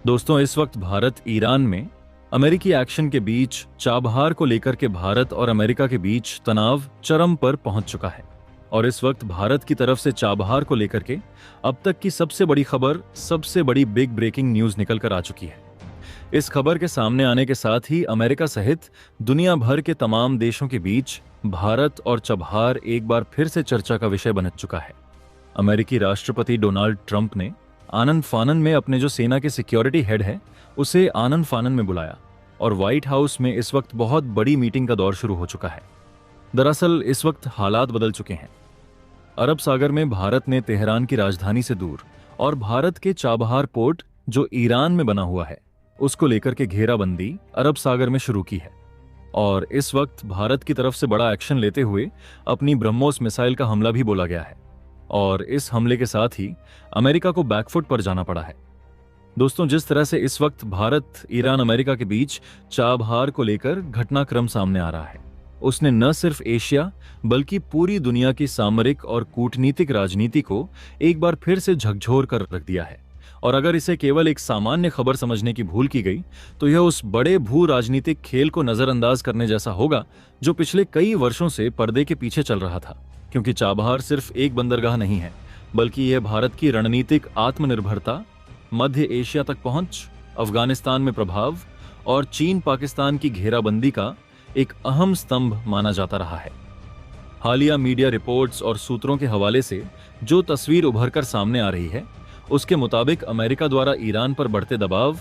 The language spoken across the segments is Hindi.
दोस्तों, इस वक्त भारत ईरान में अमेरिकी एक्शन के बीच चाबहार को लेकर के भारत और अमेरिका के बीच तनाव चरम पर पहुंच चुका है। और इस वक्त भारत की तरफ से चाबहार को लेकर के अब तक की सबसे बड़ी खबर, सबसे बड़ी बिग ब्रेकिंग न्यूज निकल कर आ चुकी है। इस खबर के सामने आने के साथ ही अमेरिका सहित दुनिया भर के तमाम देशों के बीच भारत और चाबहार एक बार फिर से चर्चा का विषय बन चुका है। अमेरिकी राष्ट्रपति डोनाल्ड ट्रंप ने आनन फानन में अपने जो सेना के सिक्योरिटी हेड है उसे आनन फानन में बुलाया और व्हाइट हाउस में इस वक्त बहुत बड़ी मीटिंग का दौर शुरू हो चुका है। दरअसल इस वक्त हालात बदल चुके हैं। अरब सागर में भारत ने तेहरान की राजधानी से दूर और भारत के चाबहार पोर्ट जो ईरान में बना हुआ है उसको लेकर के घेराबंदी अरब सागर में शुरू की है। और इस वक्त भारत की तरफ से बड़ा एक्शन लेते हुए अपनी ब्रह्मोस मिसाइल का हमला भी बोला गया है और इस हमले के साथ ही अमेरिका को बैकफुट पर जाना पड़ा है। दोस्तों, जिस तरह से इस वक्त भारत ईरान अमेरिका के बीच चाबहार को लेकर घटनाक्रम सामने आ रहा है, उसने न सिर्फ एशिया बल्कि पूरी दुनिया की सामरिक और कूटनीतिक राजनीति को एक बार फिर से झकझोर कर रख दिया है। और अगर इसे केवल एक सामान्य खबर समझने की भूल की गई तो यह उस बड़े भू राजनीतिक खेल को नजरअंदाज करने जैसा होगा जो पिछले कई वर्षों से पर्दे के पीछे चल रहा था। क्योंकि चाबहार सिर्फ एक बंदरगाह नहीं है, बल्कि यह भारत की रणनीतिक आत्मनिर्भरता, मध्य एशिया तक पहुंच, अफगानिस्तान में प्रभाव और चीन पाकिस्तान की घेराबंदी का एक अहम स्तंभ माना जाता रहा है। हालिया मीडिया रिपोर्ट्स और सूत्रों के हवाले से जो तस्वीर उभरकर सामने आ रही है उसके मुताबिक अमेरिका द्वारा ईरान पर बढ़ते दबाव,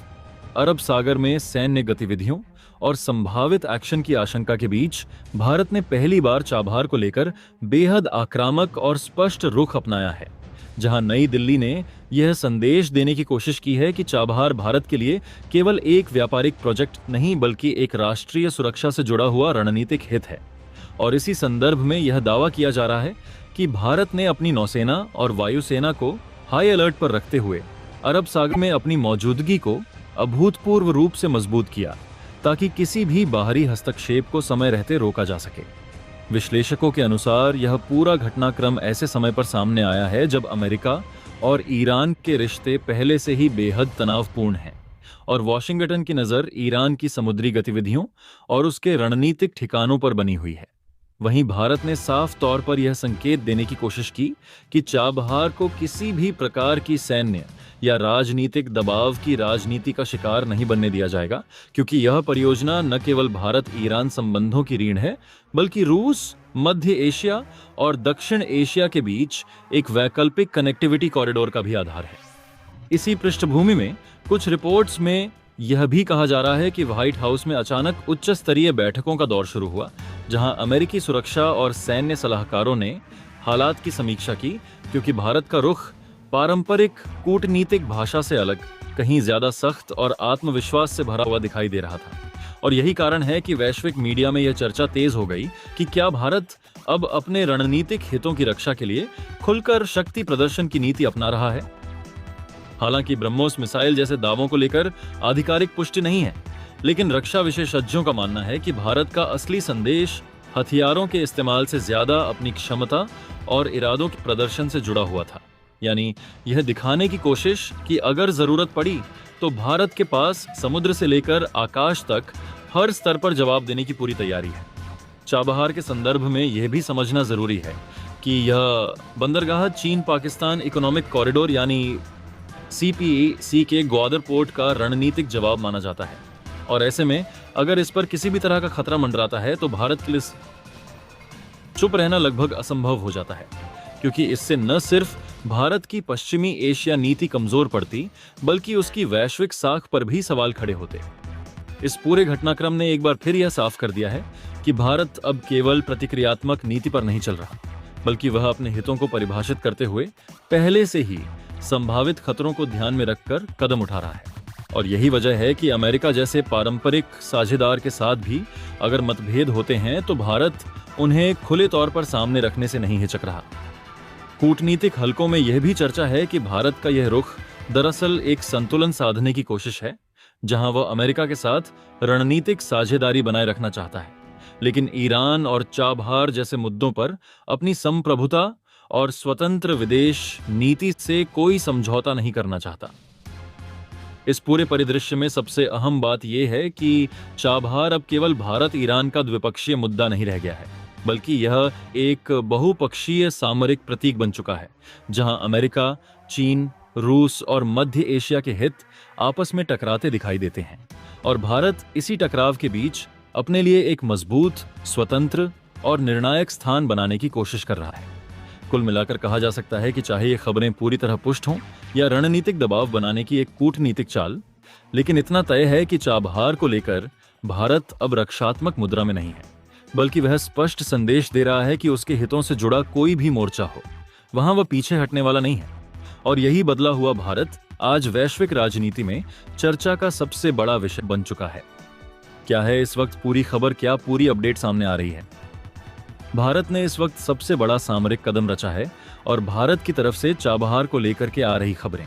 अरब सागर में सैन्य गतिविधियों और संभावित एक्शन की आशंका के बीच भारत ने पहली बार चाबहार को लेकर बेहद आक्रामक और स्पष्ट रुख अपनाया है। जहां नई दिल्ली ने यह संदेश देने की कोशिश की है कि चाबहार भारत के लिए केवल एक व्यापारिक प्रोजेक्ट नहीं बल्कि एक राष्ट्रीय सुरक्षा से जुड़ा हुआ रणनीतिक हित है। और इसी संदर्भ में यह दावा किया जा रहा है कि भारत ने अपनी नौसेना और वायुसेना को हाई अलर्ट पर रखते हुए अरब सागर में अपनी मौजूदगी को अभूतपूर्व रूप से मजबूत किया ताकि किसी भी बाहरी हस्तक्षेप को समय रहते रोका जा सके। विश्लेषकों के अनुसार यह पूरा घटनाक्रम ऐसे समय पर सामने आया है जब अमेरिका और ईरान के रिश्ते पहले से ही बेहद तनावपूर्ण हैं और वॉशिंगटन की नज़र ईरान की समुद्री गतिविधियों और उसके रणनीतिक ठिकानों पर बनी हुई है। वहीं भारत ने साफ तौर पर यह संकेत देने की कोशिश की कि चाबहार को किसी भी प्रकार की सैन्य या राजनीतिक दबाव की राजनीति का शिकार नहीं बनने दिया जाएगा, क्योंकि यह परियोजना न केवल भारत ईरान संबंधों की रीढ़ है बल्कि रूस, मध्य एशिया और दक्षिण एशिया के बीच एक वैकल्पिक कनेक्टिविटी कॉरिडोर का भी आधार है। इसी पृष्ठभूमि में कुछ रिपोर्ट्स में यह भी कहा जा रहा है कि व्हाइट हाउस में अचानक उच्च स्तरीय बैठकों का दौर शुरू हुआ, जहां अमेरिकी सुरक्षा और सैन्य सलाहकारों ने हालात की समीक्षा की, क्योंकि भारत का रुख पारंपरिक कूटनीतिक भाषा से अलग, कहीं ज्यादा सख्त और आत्मविश्वास से भरा हुआ दिखाई दे रहा था। और यही कारण है कि वैश्विक मीडिया में यह चर्चा तेज हो गई कि क्या भारत अब अपने रणनीतिक हितों की रक्षा के लिए खुलकर शक्ति प्रदर्शन की नीति अपना रहा है। हालांकि ब्रह्मोस मिसाइल जैसे दावों को लेकर आधिकारिक पुष्टि नहीं है, लेकिन रक्षा विशेषज्ञों का मानना है कि भारत का असली संदेश हथियारों के इस्तेमाल से ज्यादा अपनी क्षमता और इरादों के प्रदर्शन से जुड़ा हुआ था। यानी यह दिखाने की कोशिश कि अगर जरूरत पड़ी तो भारत के पास समुद्र से लेकर आकाश तक हर स्तर पर जवाब देने की पूरी तैयारी है। चाबहार के संदर्भ में यह भी समझना जरूरी है कि यह बंदरगाह चीन पाकिस्तान इकोनॉमिक कॉरिडोर यानी CPEC के ग्वादर पोर्ट का रणनीतिक जवाब माना जाता है। और ऐसे में अगर इस पर किसी भी तरह का खतरा मंडराता है तो भारत के लिए चुप रहना लगभग असंभव हो जाता है, क्योंकि इससे न सिर्फ भारत की पश्चिमी एशिया नीति कमजोर पड़ती बल्कि उसकी वैश्विक साख पर भी सवाल खड़े होते। इस पूरे घटनाक्रम ने एक बार फिर यह साफ कर दिया है कि भारत अब केवल प्रतिक्रियात्मक नीति पर नहीं चल रहा, बल्कि वह अपने हितों को परिभाषित करते हुए पहले से ही संभावित खतरों को ध्यान में रखकर कदम उठा रहा है। और यही वजह है कि अमेरिका जैसे पारंपरिक साझेदार के साथ भी अगर मतभेद होते हैं तो भारत उन्हें खुले तौर पर सामने रखने से नहीं हिचक रहा। कूटनीतिक हलकों में यह भी चर्चा है कि भारत का यह रुख दरअसल एक संतुलन साधने की कोशिश है, जहां वह अमेरिका के साथ रणनीतिक साझेदारी बनाए रखना चाहता है, लेकिन ईरान और चाबहार जैसे मुद्दों पर अपनी संप्रभुता और स्वतंत्र विदेश नीति से कोई समझौता नहीं करना चाहता। इस पूरे परिदृश्य में सबसे अहम बात यह है कि चाबहार अब केवल भारत ईरान का द्विपक्षीय मुद्दा नहीं रह गया है, बल्कि यह एक बहुपक्षीय सामरिक प्रतीक बन चुका है, जहां अमेरिका, चीन, रूस और मध्य एशिया के हित आपस में टकराते दिखाई देते हैं और भारत इसी टकराव के बीच अपने लिए एक मजबूत, स्वतंत्र और निर्णायक स्थान बनाने की कोशिश कर रहा है। कुल मिलाकर कहा जा सकता है कि चाहे ये खबरें पूरी तरह पुष्ट हों या रणनीतिक दबाव बनाने की एक कूटनीतिक चाल, लेकिन इतना तय है कि चाबहार को लेकर भारत अब रक्षात्मक मुद्रा में नहीं है, बल्कि वह स्पष्ट संदेश दे रहा है कि उसके हितों से जुड़ा कोई भी मोर्चा हो, वहां वह पीछे हटने वाला नहीं है। और यही बदला हुआ भारत आज वैश्विक राजनीति में चर्चा का सबसे बड़ा विषय बन चुका है। क्या है इस वक्त पूरी खबर, क्या पूरी अपडेट सामने आ रही है? भारत ने इस वक्त सबसे बड़ा सामरिक कदम रचा है और भारत की तरफ से चाबहार को लेकर के आ रही खबरें,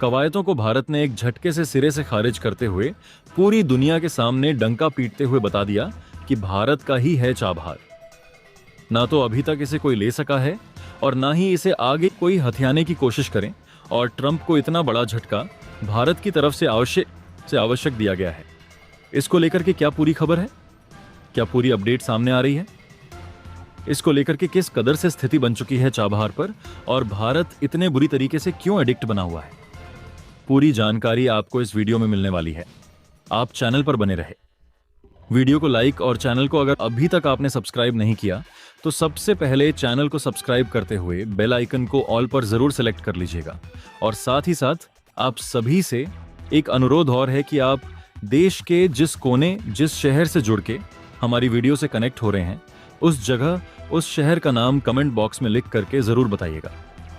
कवायदों को भारत ने एक झटके से सिरे से खारिज करते हुए पूरी दुनिया के सामने डंका पीटते हुए बता दिया कि भारत का ही है चाबहार। ना तो अभी तक इसे कोई ले सका है और ना ही इसे आगे कोई हथियाने की कोशिश करें, और ट्रंप को इतना बड़ा झटका भारत की तरफ से आवश्यक दिया गया है। इसको लेकर के क्या पूरी खबर है, क्या पूरी अपडेट सामने आ रही है? इसको लेकर के किस कदर से स्थिति बन चुकी है चाबहार पर, और भारत इतने बुरी तरीके से क्यों एडिक्ट बना हुआ है? पूरी जानकारी आपको इस वीडियो में मिलने वाली है। आप चैनल पर बने रहे। वीडियो को लाइक और चैनल को अगर अभी तक आपने सब्सक्राइब नहीं किया तो सबसे पहले चैनल को सब्सक्राइब करते हुए बेल आइकन को ऑल पर जरूर सेलेक्ट कर लीजिएगा। और साथ ही साथ आप सभी से एक अनुरोध और है कि आप देश के जिस कोने, जिस शहर से जुड़ के हमारी वीडियो से कनेक्ट हो रहे हैं, उस जगह, उस शहर का नाम कमेंट बॉक्स में लिख करके जरूर बताइएगा,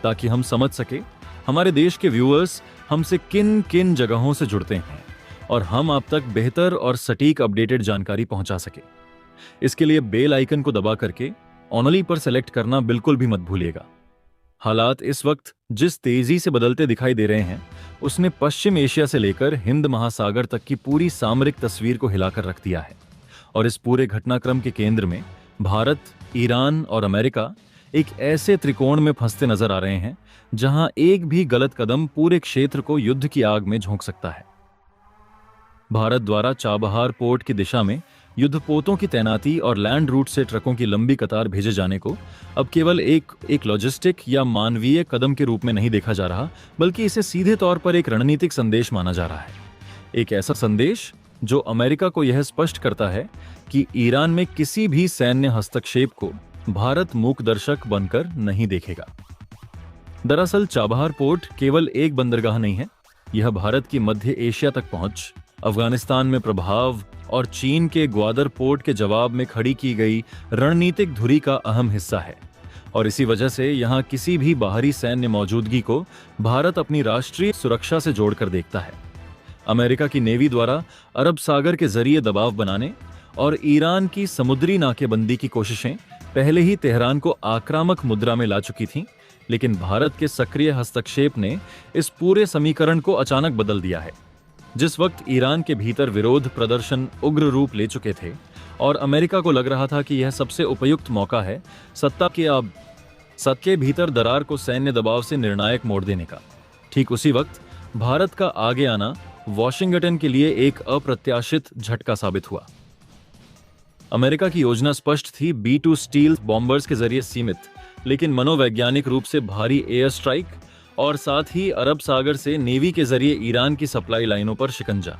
ताकि हम समझ सके हमारे देश के व्यूअर्स हमसे किन किन जगहों से जुड़ते हैं और हम आप तक बेहतर और सटीक अपडेटेड जानकारी पहुंचा सके। इसके लिए बेल आइकन को दबा करके ऑनली पर सेलेक्ट करना बिल्कुल भी मत भूलिएगा। हालात इस वक्त जिस तेजी से बदलते दिखाई दे रहे हैं, उसने पश्चिम एशिया से लेकर हिंद महासागर तक की पूरी सामरिक तस्वीर को हिलाकर रख दिया है। और इस पूरे घटनाक्रम के केंद्र में भारत, ईरान और अमेरिका एक ऐसे त्रिकोण में फंसते नजर आ रहे हैं जहां एक भी गलत कदम पूरे क्षेत्र को युद्ध की आग में झोंक सकता है। भारत द्वारा चाबहार पोर्ट की दिशा में युद्धपोतों की तैनाती और लैंड रूट से ट्रकों की लंबी कतार भेजे जाने को अब केवल एक लॉजिस्टिक या मानवीय कदम के रूप में नहीं देखा जा रहा, बल्कि इसे सीधे तौर पर एक रणनीतिक संदेश माना जा रहा है। एक ऐसा संदेश जो अमेरिका को यह स्पष्ट करता है कि ईरान में किसी भी सैन्य हस्तक्षेप को भारत मूक दर्शक बनकर नहीं देखेगा। दरअसल चाबहार पोर्ट केवल एक बंदरगाह नहीं है, यह भारत की मध्य एशिया तक पहुंच, अफगानिस्तान में प्रभाव और चीन के ग्वादर पोर्ट के जवाब में खड़ी की गई रणनीतिक धुरी का अहम हिस्सा है। और इसी वजह से यहां किसी भी बाहरी सैन्य मौजूदगी को भारत अपनी राष्ट्रीय सुरक्षा से जोड़कर देखता है। अमेरिका की नेवी द्वारा अरब सागर के जरिए दबाव बनाने और ईरान की समुद्री नाकेबंदी की कोशिशें पहले ही तेहरान को आक्रामक मुद्रा में ला चुकी थीं, लेकिन भारत के सक्रिय हस्तक्षेप ने इस पूरे समीकरण को अचानक बदल दिया है। जिस वक्त ईरान के भीतर विरोध प्रदर्शन उग्र रूप ले चुके थे और अमेरिका को लग रहा था कि यह सबसे उपयुक्त मौका है सत्ता के भीतर दरार को सैन्य दबाव से निर्णायक मोड़ देने का, ठीक उसी वक्त भारत का आगे आना वॉशिंगटन के लिए एक अप्रत्याशित झटका साबित हुआ। अमेरिका की योजना स्पष्ट थी, B-2 स्टील बॉम्बर्स के जरिए सीमित लेकिन मनोवैज्ञानिक रूप से भारी एयर स्ट्राइक और साथ ही अरब सागर से नेवी के जरिए ईरान की सप्लाई लाइनों पर शिकंजा,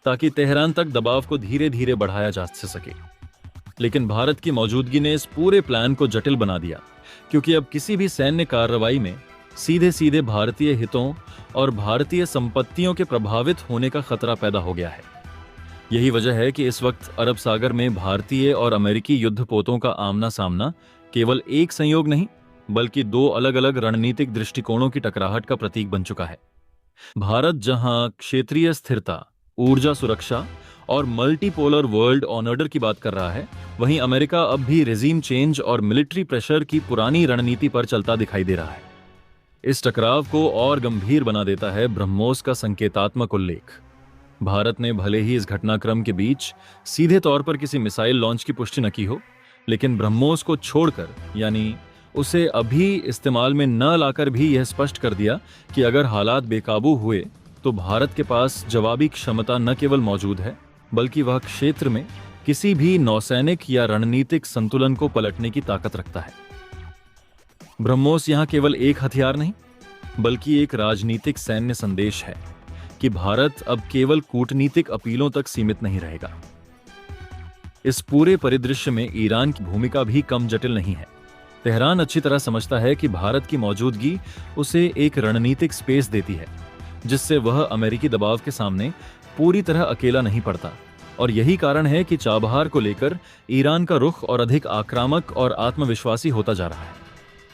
ताकि तेहरान तक दबाव को धीरे धीरे बढ़ाया जा सके। लेकिन भारत की मौजूदगी ने इस पूरे प्लान को जटिल बना दिया, क्योंकि अब किसी भी सैन्य कार्रवाई में सीधे सीधे भारतीय हितों और भारतीय संपत्तियों के प्रभावित होने का खतरा पैदा हो गया है। यही वजह है कि इस वक्त अरब सागर में भारतीय और अमेरिकी युद्धपोतों का आमना सामना केवल एक संयोग नहीं, बल्कि दो अलग अलग रणनीतिक दृष्टिकोणों की टकराहट का प्रतीक बन चुका है। भारत जहां क्षेत्रीय स्थिरता, ऊर्जा सुरक्षा और मल्टीपोलर वर्ल्ड ऑर्डर की बात कर रहा है, वहीं अमेरिका अब भी रेजिम चेंज और मिलिट्री प्रेशर की पुरानी रणनीति पर चलता दिखाई दे रहा है। इस टकराव को और गंभीर बना देता है ब्रह्मोस का संकेतात्मक उल्लेख। भारत ने भले ही इस घटनाक्रम के बीच सीधे तौर पर किसी मिसाइल लॉन्च की पुष्टि न की हो, लेकिन ब्रह्मोस को छोड़कर, यानी उसे अभी इस्तेमाल में न लाकर भी यह स्पष्ट कर दिया कि अगर हालात बेकाबू हुए तो भारत के पास जवाबी क्षमता न केवल मौजूद है, बल्कि वह क्षेत्र में किसी भी नौसैनिक या रणनीतिक संतुलन को पलटने की ताकत रखता है। ब्रह्मोस यहां केवल एक हथियार नहीं, बल्कि एक राजनीतिक सैन्य संदेश है कि भारत अब केवल कूटनीतिक अपीलों तक सीमित नहीं रहेगा। इस पूरे परिदृश्य में ईरान की भूमिका भी कम जटिल नहीं है। तेहरान अच्छी तरह समझता है कि भारत की मौजूदगी उसे एक रणनीतिक स्पेस देती है, जिससे वह अमेरिकी दबाव के सामने पूरी तरह अकेला नहीं पड़ता। और यही कारण है कि चाबहार को लेकर ईरान का रुख और अधिक आक्रामक और आत्मविश्वासी होता जा रहा है।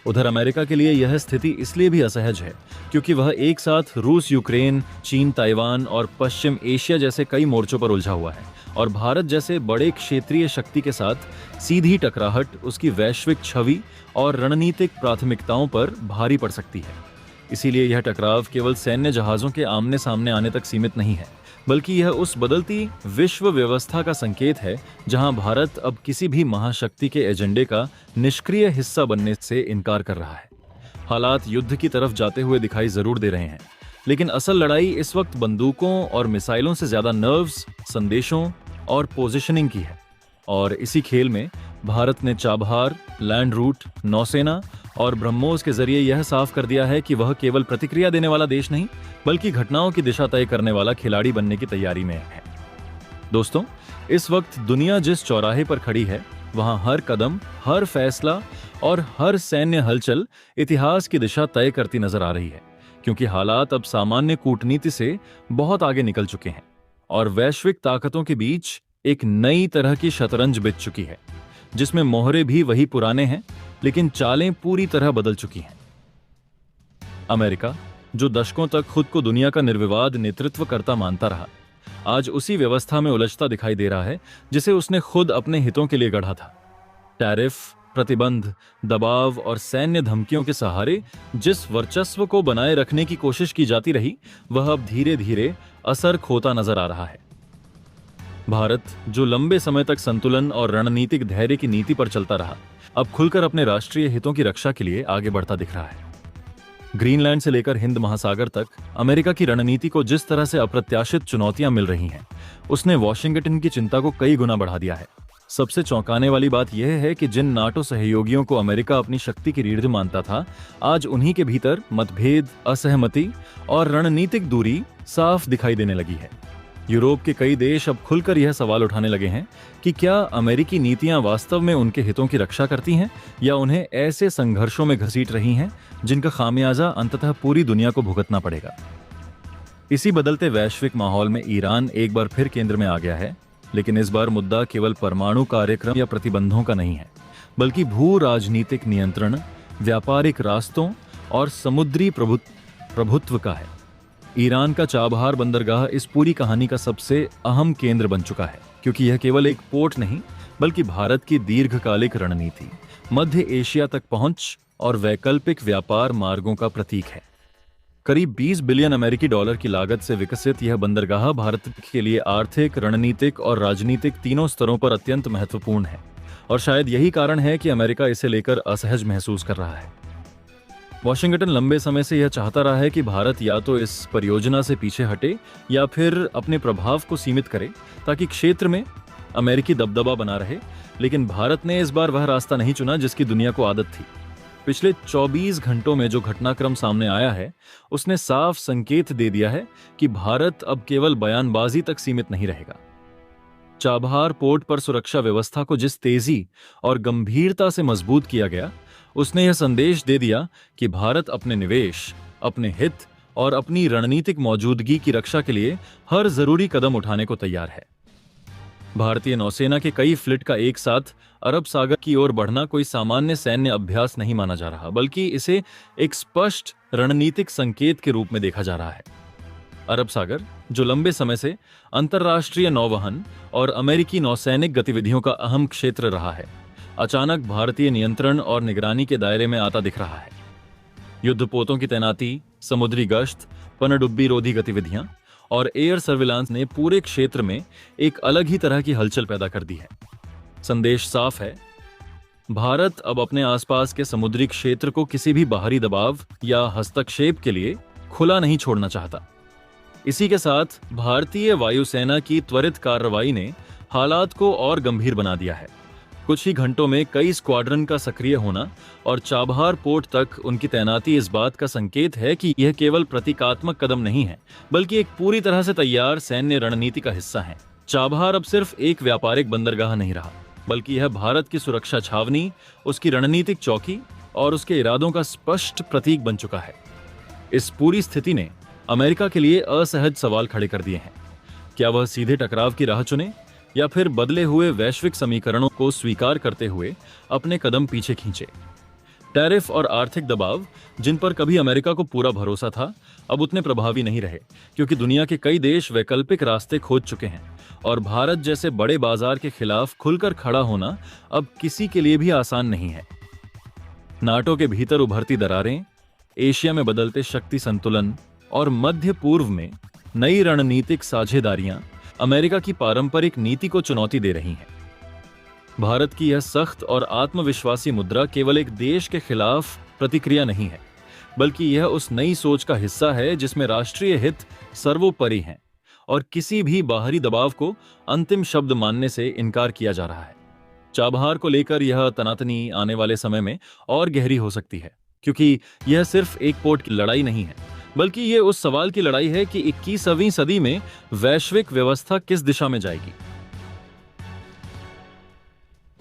उधर अमेरिका के लिए यह स्थिति इसलिए भी असहज है क्योंकि वह एक साथ रूस, यूक्रेन, चीन, ताइवान और पश्चिम एशिया जैसे कई मोर्चों पर उलझा हुआ है, और भारत जैसे बड़े क्षेत्रीय शक्ति के साथ सीधी टकराहट उसकी वैश्विक छवि और रणनीतिक प्राथमिकताओं पर भारी पड़ सकती है। इसीलिए यह टकराव केवल सैन्य जहाजों के आमने सामने आने तक सीमित नहीं है, बल्कि यह उस बदलती विश्व व्यवस्था का संकेत है जहां भारत अब किसी भी महाशक्ति के एजेंडे का निष्क्रिय हिस्सा बनने से इनकार कर रहा है। हालात युद्ध की तरफ जाते हुए दिखाई जरूर दे रहे हैं, लेकिन असल लड़ाई इस वक्त बंदूकों और मिसाइलों से ज्यादा नर्व्स, संदेशों और पोजीशनिंग की है। और इसी खेल में भारत ने चाबहार, लैंड रूट, नौसेना और ब्रह्मोस के जरिए यह साफ कर दिया है कि वह केवल प्रतिक्रिया देने वाला देश नहीं, बल्कि घटनाओं की दिशा तय करने वाला खिलाड़ी बनने की तैयारी में है। दोस्तों, इस वक्त दुनिया जिस चौराहे पर खड़ी है, वहां हर कदम, हर फैसला और हर सैन्य हलचल इतिहास की दिशा तय करती नजर आ रही है, क्योंकि हालात अब सामान्य कूटनीति से बहुत आगे निकल चुके हैं और वैश्विक ताकतों के बीच एक नई तरह की शतरंज बिछ चुकी है, जिसमें मोहरे भी वही पुराने हैं, लेकिन चालें पूरी तरह बदल चुकी हैं। अमेरिका, जो दशकों तक खुद को दुनिया का निर्विवाद नेतृत्व करता मानता रहा, आज उसी व्यवस्था में उलझता दिखाई दे रहा है जिसे उसने खुद अपने हितों के लिए गढ़ा था। टैरिफ, प्रतिबंध, दबाव और सैन्य धमकियों के सहारे जिस वर्चस्व को बनाए रखने की कोशिश की जाती रही, वह अब धीरे धीरे असर खोता नजर आ रहा है। भारत, जो लंबे समय तक संतुलन और रणनीतिक धैर्य की नीति पर चलता रहा, अब खुलकर अपने राष्ट्रीय हितों की रक्षा के लिए आगे बढ़ता दिख रहा है। ग्रीनलैंड से लेकर हिंद महासागर तक अमेरिका की रणनीति को जिस तरह से अप्रत्याशित चुनौतियां मिल रही हैं, उसने वॉशिंगटन की चिंता को कई गुना बढ़ा दिया है। सबसे चौंकाने वाली बात यह है कि जिन नाटो सहयोगियों को अमेरिका अपनी शक्ति की रीढ़ मानता था, आज उन्हीं के भीतर मतभेद, असहमति और रणनीतिक दूरी साफ दिखाई देने लगी है। यूरोप के कई देश अब खुलकर यह सवाल उठाने लगे हैं कि क्या अमेरिकी नीतियां वास्तव में उनके हितों की रक्षा करती हैं या उन्हें ऐसे संघर्षों में घसीट रही हैं जिनका खामियाजा अंततः पूरी दुनिया को भुगतना पड़ेगा। इसी बदलते वैश्विक माहौल में ईरान एक बार फिर केंद्र में आ गया है, लेकिन इस बार मुद्दा केवल परमाणु कार्यक्रम या प्रतिबंधों का नहीं है, बल्कि भू राजनीतिक नियंत्रण, व्यापारिक रास्तों और समुद्री प्रभुत्व का है। ईरान का चाबहार बंदरगाह इस पूरी कहानी का सबसे अहम केंद्र बन चुका है, क्योंकि यह केवल एक पोर्ट नहीं, बल्कि भारत की दीर्घकालिक रणनीति, मध्य एशिया तक पहुंच और वैकल्पिक व्यापार मार्गों का प्रतीक है। करीब 20 बिलियन अमेरिकी डॉलर की लागत से विकसित यह बंदरगाह भारत के लिए आर्थिक, रणनीतिक और राजनीतिक तीनों स्तरों पर अत्यंत महत्वपूर्ण है, और शायद यही कारण है कि अमेरिका इसे लेकर असहज महसूस कर रहा है। वॉशिंगटन लंबे समय से यह चाहता रहा है कि भारत या तो इस परियोजना से पीछे हटे या फिर अपने प्रभाव को सीमित करे ताकि क्षेत्र में अमेरिकी दबदबा बना रहे, लेकिन भारत ने इस बार वह रास्ता नहीं चुना जिसकी दुनिया को आदत थी। पिछले 24 घंटों में जो घटनाक्रम सामने आया है, उसने साफ संकेत दे दिया है कि भारत अब केवल बयानबाजी तक सीमित नहीं रहेगा। चाबहार पोर्ट पर सुरक्षा व्यवस्था को जिस तेजी और गंभीरता से मजबूत किया गया, उसने यह संदेश दे दिया कि भारत अपने निवेश, अपने हित और अपनी रणनीतिक मौजूदगी की रक्षा के लिए हर जरूरी कदम उठाने को तैयार है। भारतीय नौसेना के कई फ्लीट का एक साथ अरब सागर की ओर बढ़ना कोई सामान्य सैन्य अभ्यास नहीं माना जा रहा, बल्कि इसे एक स्पष्ट रणनीतिक संकेत के रूप में देखा जा रहा है। अरब सागर, जो लंबे समय से अंतर्राष्ट्रीय नौवहन और अमेरिकी नौसैनिक गतिविधियों का अहम क्षेत्र रहा है, अचानक भारतीय नियंत्रण और निगरानी के दायरे में आता दिख रहा है। युद्धपोतों की तैनाती, समुद्री गश्त, पनडुब्बी रोधी गतिविधियां और एयर सर्विलांस ने पूरे क्षेत्र में एक अलग ही तरह की हलचल पैदा कर दी है। संदेश साफ है, भारत अब अपने आसपास के समुद्री क्षेत्र को किसी भी बाहरी दबाव या हस्तक्षेप के लिए खुला नहीं छोड़ना चाहता। इसी के साथ भारतीय वायुसेना की त्वरित कार्रवाई ने हालात को और गंभीर बना दिया है। कुछ ही घंटों में कई स्क्वाड्रन का सक्रिय होना और चाबहार पोर्ट तक उनकी तैनाती इस बात का संकेत है कि यह केवल प्रतीकात्मक कदम नहीं है, बल्कि एक पूरी तरह से तैयार सैन्य रणनीति का हिस्सा है। चाबहार अब सिर्फ एक व्यापारिक बंदरगाह नहीं रहा, बल्कि यह भारत की सुरक्षा छावनी, उसकी रणनीतिक चौकी और उसके इरादों का स्पष्ट प्रतीक बन चुका है। इस पूरी स्थिति ने अमेरिका के लिए असहज सवाल खड़े कर दिए हैं। क्या वह सीधे टकराव की राह चुने या फिर बदले हुए वैश्विक समीकरणों को स्वीकार करते हुए अपने कदम पीछे खींचे? टैरिफ और आर्थिक दबाव, जिन पर कभी अमेरिका को पूरा भरोसा था, अब उतने प्रभावी नहीं रहे, क्योंकि दुनिया के कई देश वैकल्पिक रास्ते खोज चुके हैं और भारत जैसे बड़े बाजार के खिलाफ खुलकर खड़ा होना अब किसी के लिए भी आसान नहीं है। नाटो के भीतर उभरती दरारें, एशिया में बदलते शक्ति संतुलन और मध्य पूर्व में नई रणनीतिक साझेदारियां अमेरिका की पारंपरिक नीति को चुनौती दे रही हैं। भारत की यह सख्त और आत्मविश्वासी मुद्रा केवल एक देश के खिलाफ प्रतिक्रिया नहीं है, बल्कि यह उस नई सोच का हिस्सा है जिसमें राष्ट्रीय हित सर्वोपरि है और किसी भी बाहरी दबाव को अंतिम शब्द मानने से इनकार किया जा रहा है। चाबहार को लेकर यह तनातनी आने वाले समय में और गहरी हो सकती है, क्योंकि यह सिर्फ एक पोर्ट की लड़ाई नहीं है, बल्कि यह उस सवाल की लड़ाई है कि 21वीं सदी में वैश्विक व्यवस्था किस दिशा में जाएगी,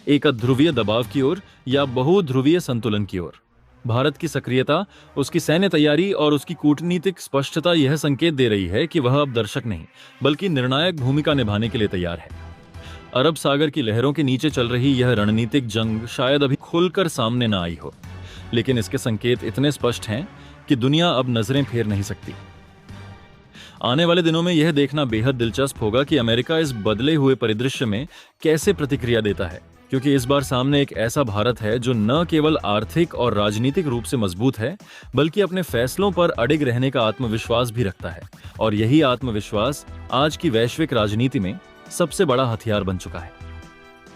एक ध्रुवीय दबाव की ओर या बहुध्रुवीय संतुलन की ओर। भारत की सक्रियता, उसकी सैन्य तैयारी और उसकी कूटनीतिक स्पष्टता यह संकेत दे रही है कि वह अब दर्शक नहीं, बल्कि निर्णायक भूमिका निभाने के लिए तैयार है। अरब सागर की लहरों के नीचे चल रही यह रणनीतिक जंग शायद अभी खुलकर सामने न आई हो, लेकिन इसके संकेत इतने स्पष्ट हैं कि दुनिया अब नजरें फेर नहीं सकती। आने वाले दिनों में यह देखना बेहद दिलचस्प होगा कि अमेरिका इस बदले हुए परिदृश्य में कैसे प्रतिक्रिया देता है, क्योंकि इस बार सामने एक ऐसा भारत है जो न केवल आर्थिक और राजनीतिक रूप से मजबूत है, बल्कि अपने फैसलों पर अडिग रहने का आत्मविश्वास भी रखता है। और यही आत्मविश्वास आज की वैश्विक राजनीति में सबसे बड़ा हथियार बन चुका है।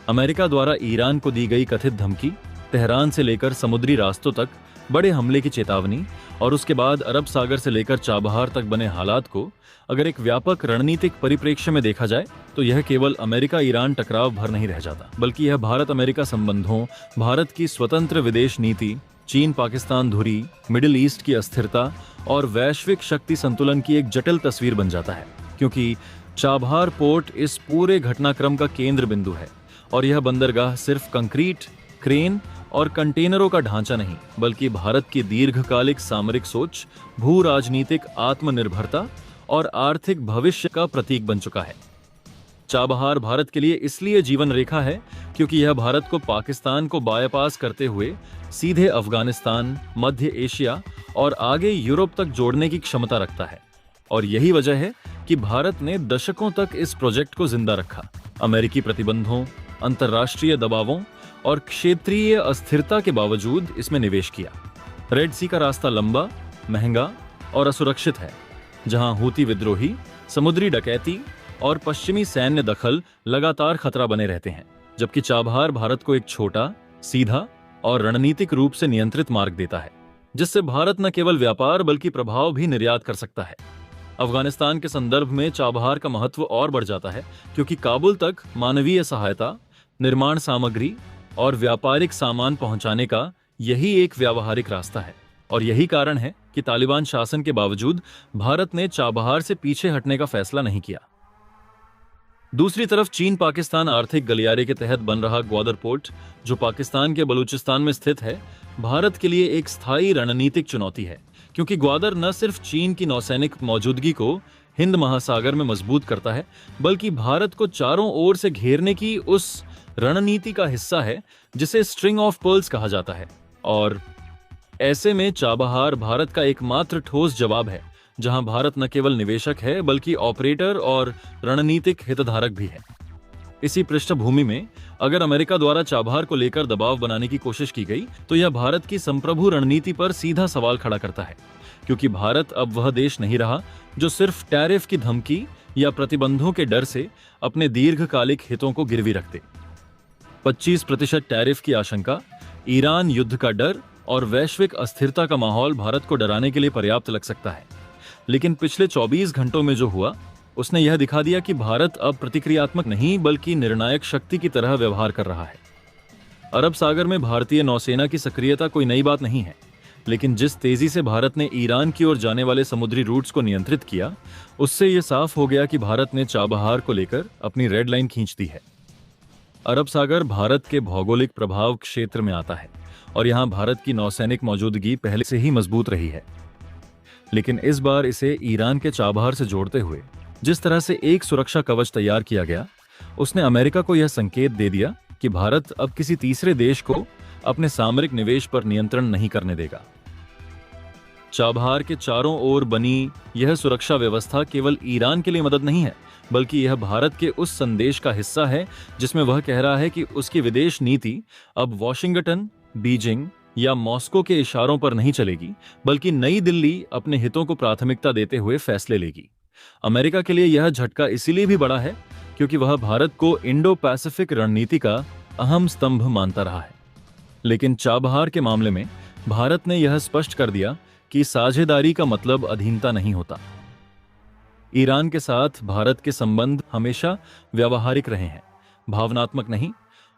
अमेरिका द्वारा ईरान को दी गई कथित धमकी, तेहरान से लेकर समुद्री रास्तों तक बड़े हमले की चेतावनी और उसके बाद अरब सागर से लेकर चाबहार तक बने हालात को अगर एक व्यापक रणनीतिक परिप्रेक्ष्य में देखा जाए तो यह केवल अमेरिका ईरान टकराव भर नहीं रह जाता, बल्कि यह भारत अमेरिका संबंधों, भारत की स्वतंत्र विदेश नीति, चीन पाकिस्तान धुरी, मिडिल ईस्ट की अस्थिरता और वैश्विक शक्ति संतुलन की एक जटिल तस्वीर बन जाता है। क्योंकि चाबहार पोर्ट इस पूरे घटनाक्रम का केंद्र बिंदु है और यह बंदरगाह सिर्फ कंक्रीट, क्रेन और कंटेनरों का ढांचा नहीं, बल्कि भारत की दीर्घकालिक सामरिक सोच, भू राजनीतिक आत्मनिर्भरता और आर्थिक भविष्य का प्रतीक बन चुका है। चाबहार भारत के लिए इसलिए जीवन रेखा है क्योंकि यह भारत को पाकिस्तान को बायपास करते हुए सीधे अफगानिस्तान, मध्य एशिया और आगे यूरोप तक जोड़ने की क्षमता रखता है। और यही वजह है कि भारत ने दशकों तक इस प्रोजेक्ट को जिंदा रखा, अमेरिकी प्रतिबंधों, अंतर्राष्ट्रीय दबावों और क्षेत्रीय अस्थिरता के बावजूद इसमें निवेश किया। रेड सी का रास्ता लंबा, महंगा और असुरक्षित है, जहां हूती विद्रोही, समुद्री डकैती और पश्चिमी सैन्य दखल लगातार खतरा बने रहते हैं, जबकि चाबहार भारत को एक छोटा, सीधा और रणनीतिक रूप से नियंत्रित मार्ग देता है, जिससे भारत न केवल व्यापार बल्कि प्रभाव भी निर्यात कर सकता है। अफगानिस्तान के संदर्भ में चाबहार का महत्व और बढ़ जाता है, क्योंकि काबुल तक मानवीय सहायता, निर्माण सामग्री और व्यापारिक सामान पहुंचाने का यही एक व्यावहारिक रास्ता है। और यही कारण है कि तालिबान शासन के बावजूद भारत ने चाबहार से पीछे हटने का फैसला नहीं किया। दूसरी तरफ चीन पाकिस्तान आर्थिक गलियारे के तहत बन रहा ग्वादर पोर्ट, जो पाकिस्तान के बलूचिस्तान में स्थित है, भारत के लिए एक स्थायी रणनीतिक चुनौती है, क्योंकि ग्वादर न सिर्फ चीन की नौसैनिक मौजूदगी को हिंद महासागर में मजबूत करता है, बल्कि भारत को चारों ओर से घेरने की उस रणनीति का हिस्सा है जिसे स्ट्रिंग ऑफ पर्ल्स कहा जाता है। और ऐसे में चाबहार भारत का एकमात्र ठोस जवाब है, जहां भारत न केवल निवेशक है बल्कि ऑपरेटर और रणनीतिक हितधारक भी है। इसी पृष्ठभूमि में अगर अमेरिका द्वारा चाबहार को लेकर दबाव बनाने की कोशिश की गई तो यह भारत की संप्रभु रणनीति पर सीधा सवाल खड़ा करता है, क्योंकि भारत अब वह देश नहीं रहा जो सिर्फ टैरिफ की धमकी या प्रतिबंधों के डर से अपने दीर्घकालिक हितों को गिरवी रखते। 25% टैरिफ की आशंका, ईरान युद्ध का डर और वैश्विक अस्थिरता का माहौल भारत को डराने के लिए पर्याप्त लग सकता है, लेकिन पिछले 24 घंटों में जो हुआ उसने यह दिखा दिया कि भारत अब प्रतिक्रियात्मक नहीं बल्कि निर्णायक शक्ति की तरह व्यवहार कर रहा है। अरब सागर में भारतीय नौसेना की सक्रियता कोई नई बात नहीं है, लेकिन जिस तेजी से भारत ने ईरान की ओर जाने वाले समुद्री रूट्स को नियंत्रित किया, उससे यह साफ हो गया कि भारत ने चाबहार को लेकर अपनी रेड लाइन खींच दी है। अरब सागर भारत के भौगोलिक प्रभाव क्षेत्र में आता है और यहां भारत की नौसैनिक मौजूदगी पहले से ही मजबूत रही है। लेकिन इस बार इसे ईरान के चाबहार से जोड़ते हुए जिस तरह से एक सुरक्षा कवच तैयार किया गया, उसने अमेरिका को यह संकेत दे दिया कि भारत अब किसी तीसरे देश को अपने सामरिक निवेश पर नियंत्रण नहीं करने देगा। चाबहार के चारों ओर बनी यह सुरक्षा व्यवस्था केवल ईरान के लिए मदद नहीं है, बल्कि यह भारत के उस संदेश का हिस्सा है जिसमें वह कह रहा है कि उसकी विदेश नीति अब वॉशिंगटन, बीजिंग या मॉस्को के इशारों पर नहीं चलेगी, बल्कि नई दिल्ली अपने हितों को प्राथमिकता देते हुए फैसले लेगी। अमेरिका के लिए यह झटका इसीलिए भी बड़ा है क्योंकि वह भारत को इंडो पैसिफिक रणनीति का अहम स्तंभ मानता रहा है। लेकिन चाबहार के मामले में भारत ने यह स्पष्ट कर दिया कि साझेदारी का मतलब अधीनता नहीं होता। ईरान के साथ भारत के संबंध हमेशा व्यावहारिक रहे हैं, भावनात्मक नहीं,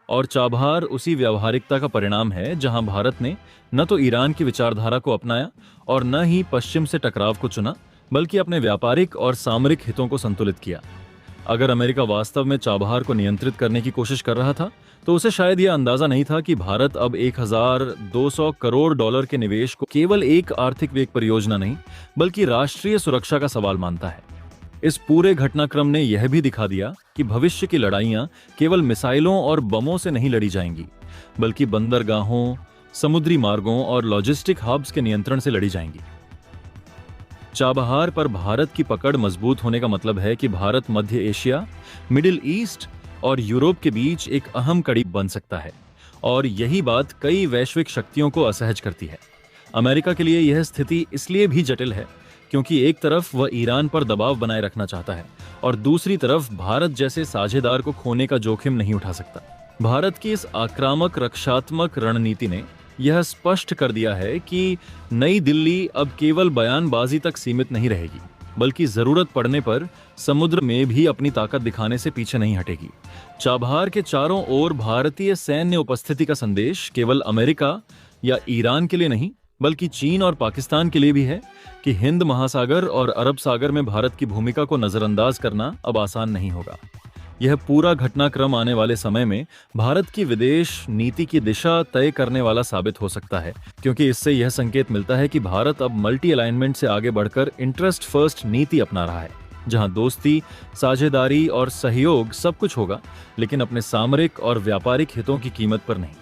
और चाबहार उसी व्यावहारिकता का परिणाम है जहां भारत ने न तो ईरान की विचारधारा को अपनाया और न ही पश्चिम से टकराव को चुना, बल्कि अपने व्यापारिक और सामरिक हितों को संतुलित किया। अगर अमेरिका वास्तव में चाबहार को नियंत्रित करने की कोशिश कर रहा था तो उसे शायद यह अंदाजा नहीं था कि भारत अब 1200 करोड़ डॉलर के निवेश को केवल एक आर्थिक वेग परियोजना नहीं बल्कि राष्ट्रीय सुरक्षा का सवाल मानता है। इस पूरे घटनाक्रम ने यह भी दिखा दिया कि भविष्य की लड़ाइयां केवल मिसाइलों और बमों से नहीं लड़ी जाएंगी, बल्कि बंदरगाहों, समुद्री मार्गों और लॉजिस्टिक हब्स के नियंत्रण से लड़ी जाएंगी। चाबहार पर भारत की पकड़ मजबूत होने का मतलब है कि भारत मध्य एशिया, मिडिल ईस्ट और यूरोप के बीच एक अहम कड़ी बन सकता है, और यही बात कई वैश्विक शक्तियों को असहज करती है। अमेरिका के लिए यह स्थिति इसलिए भी जटिल है क्योंकि एक तरफ वह ईरान पर दबाव बनाए रखना चाहता है और दूसरी तरफ भारत जैसे साझेदार को खोने का जोखिम नहीं उठा सकता। भारत की इस आक्रामक रक्षात्मक रणनीति ने यह स्पष्ट कर दिया है कि नई दिल्ली अब केवल बयानबाजी तक सीमित नहीं रहेगी, बल्कि जरूरत पड़ने पर समुद्र में भी अपनी ताकत दिखाने से पीछे नहीं हटेगी। चाबहार के चारों ओर भारतीय सैन्य उपस्थिति का संदेश केवल अमेरिका या ईरान के लिए नहीं बल्कि चीन और पाकिस्तान के लिए भी है कि हिंद महासागर और अरब सागर में भारत की भूमिका को नजरअंदाज करना अब आसान नहीं होगा। यह पूरा घटनाक्रम आने वाले समय में भारत की विदेश नीति की दिशा तय करने वाला साबित हो सकता है, क्योंकि इससे यह संकेत मिलता है कि भारत अब मल्टी अलाइनमेंट से आगे बढ़कर इंटरेस्ट फर्स्ट नीति अपना रहा है, जहां दोस्ती, साझेदारी और सहयोग सब कुछ होगा, लेकिन अपने सामरिक और व्यापारिक हितों की कीमत पर नहीं।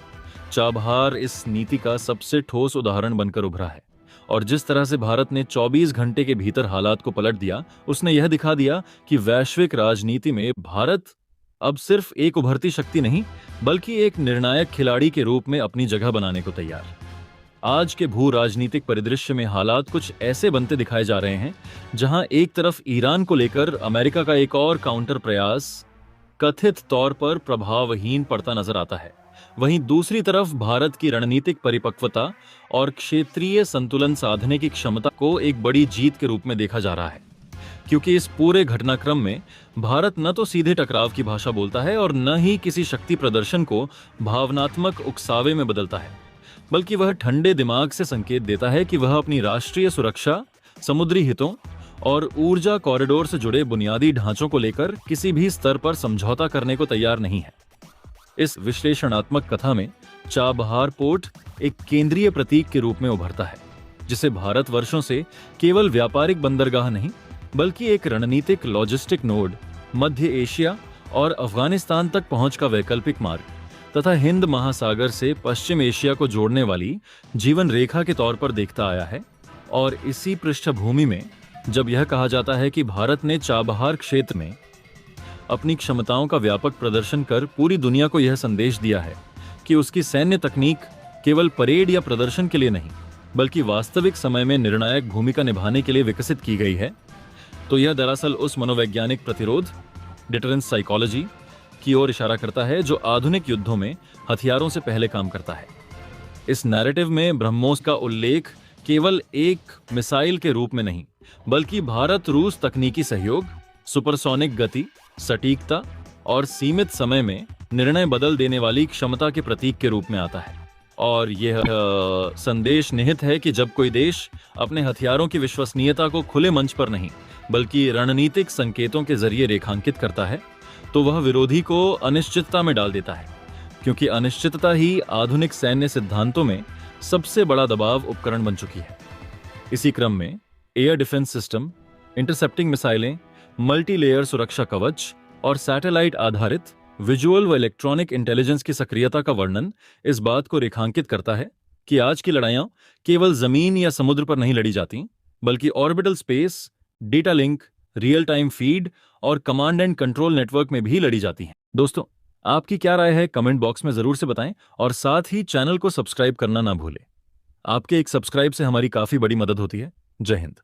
चाबहार इस नीति का सबसे ठोस उदाहरण बनकर उभरा है, और जिस तरह से भारत ने 24 घंटे के भीतर हालात को पलट दिया, उसने यह दिखा दिया कि वैश्विक राजनीति में भारत अब सिर्फ एक उभरती शक्ति नहीं बल्कि एक निर्णायक खिलाड़ी के रूप में अपनी जगह बनाने को तैयार। आज के भू राजनीतिक परिदृश्य में हालात कुछ ऐसे बनते दिखाए जा रहे हैं जहां एक तरफ ईरान को लेकर अमेरिका का एक और काउंटर प्रयास कथित तौर पर प्रभावहीन पड़ता नजर आता है, वहीं दूसरी तरफ भारत की रणनीतिक परिपक्वता और क्षेत्रीय संतुलन साधने की क्षमता को एक बड़ी जीत के रूप में देखा जा रहा है। क्योंकि इस पूरे घटनाक्रम में भारत न तो सीधे टकराव की भाषा बोलता है और न ही किसी शक्ति प्रदर्शन को भावनात्मक उकसावे में बदलता है, बल्कि वह ठंडे दिमाग से संकेत देता है कि वह अपनी राष्ट्रीय सुरक्षा, समुद्री हितों और ऊर्जा कॉरिडोर से जुड़े बुनियादी ढांचों को लेकर किसी भी स्तर पर समझौता करने को तैयार नहीं है। इस विश्लेषणात्मक कथा में चाबहार पोर्ट एक केंद्रीय प्रतीक के रूप में उभरता है, जिसे भारत वर्षों से केवल व्यापारिक बंदरगाह नहीं बल्कि एक रणनीतिक लॉजिस्टिक नोड, मध्य एशिया और अफगानिस्तान तक पहुंच का वैकल्पिक मार्ग तथा हिंद महासागर से पश्चिम एशिया को जोड़ने वाली जीवन रेखा के तौर पर देखता आया है। और इसी पृष्ठभूमि में जब यह कहा जाता है कि भारत ने चाबहार क्षेत्र में अपनी क्षमताओं का व्यापक प्रदर्शन कर पूरी दुनिया को यह संदेश दिया है कि उसकी सैन्य तकनीक केवल परेड या प्रदर्शन के लिए नहीं बल्कि वास्तविक समय में निर्णायक भूमिका निभाने के लिए विकसित की गई है, तो यह दरअसल उस मनोवैज्ञानिक प्रतिरोध, डिटरेंस साइकोलॉजी की ओर इशारा करता है जो आधुनिक युद्धों में हथियारों से पहले काम करता है। इस नैरेटिव में ब्रह्मोस का उल्लेख केवल एक मिसाइल के रूप में नहीं बल्कि भारत रूस तकनीकी सहयोग, सुपरसोनिक गति, सटीकता और सीमित समय में निर्णय बदल देने वाली क्षमता के प्रतीक के रूप में आता है। और यह संदेश निहित है कि जब कोई देश अपने हथियारों की विश्वसनीयता को खुले मंच पर नहीं बल्कि रणनीतिक संकेतों के जरिए रेखांकित करता है, तो वह विरोधी को अनिश्चितता में डाल देता है, क्योंकि अनिश्चितता ही आधुनिक सैन्य सिद्धांतों में सबसे बड़ा दबाव उपकरण बन चुकी है। इसी क्रम में एयर डिफेंस सिस्टम, इंटरसेप्टिंग मिसाइलें, मल्टी लेयर सुरक्षा कवच और सैटेलाइट आधारित विजुअल व इलेक्ट्रॉनिक इंटेलिजेंस की सक्रियता का वर्णन इस बात को रेखांकित करता है कि आज की लड़ाइयां केवल जमीन या समुद्र पर नहीं लड़ी जाती, बल्कि orbital space, data link, real time feed और कमांड एंड कंट्रोल नेटवर्क में भी लड़ी जाती हैं। दोस्तों, आपकी क्या राय है कमेंट बॉक्स में जरूर से बताएं और साथ ही चैनल को सब्सक्राइब करना ना भूलें। आपके एक सब्सक्राइब से हमारी काफी बड़ी मदद होती है। जय हिंद।